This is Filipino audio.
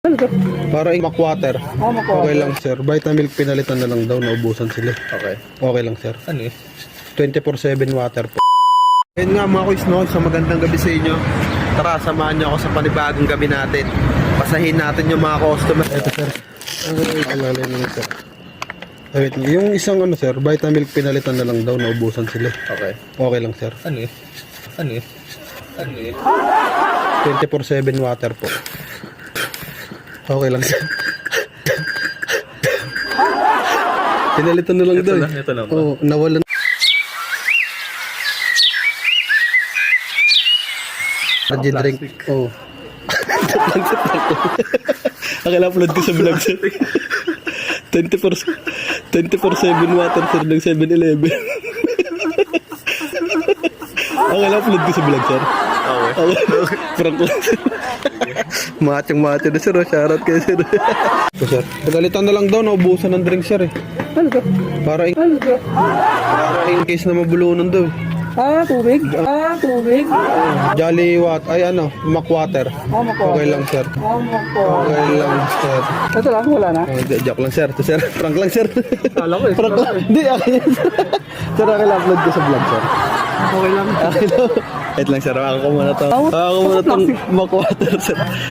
Para yung water. Oh, Okay lang sir. Vitamilk pinalitan na lang daw, naubusan sila. Okay. Okay lang sir. Ano eh? 24/7 water po. Ayun nga mga kuis, no, sa magandang gabi sa inyo. Tara, samahan niyo ako sa panibagong gabi natin. Pasahin natin yung mga customer. Ito sir. Alala nyo sir. Wait, yung isang ano sir, Vitamilk pinalitan na lang daw, naubusan sila. Okay. Okay lang sir. Ano eh? Ano eh? Ano eh? 24/7 water po. Okay lang sir. Pinalitan na lang daw. Ito lang ba? Oo, nawalan. Energy drink. Oo. Akala upload ko sa vlog sir. 24/7 water sir ng 7-Eleven. Akala upload ko sa vlog sir. Okay. Prank lang sir. Machong-macho na sir. Shoutout kayo sir. So sir, pinalitan na lang daw, naubusan ng drink sir eh. Para in case na mabulunan daw. Tubig? Tubig? Jolly what? Ay ano, Mac water. Okay lang sir. Okay lang sir. Ito lang, wala na. Joke lang sir. To sir, prank lang sir. Kala ko eh. Prank lang. Hindi, okay yan sir. Sir, okay lang upload ko sa vlog sir. Okay lang. Okay lang. Wait lang sir, ako muna to. Ako muna tong Mac water sir.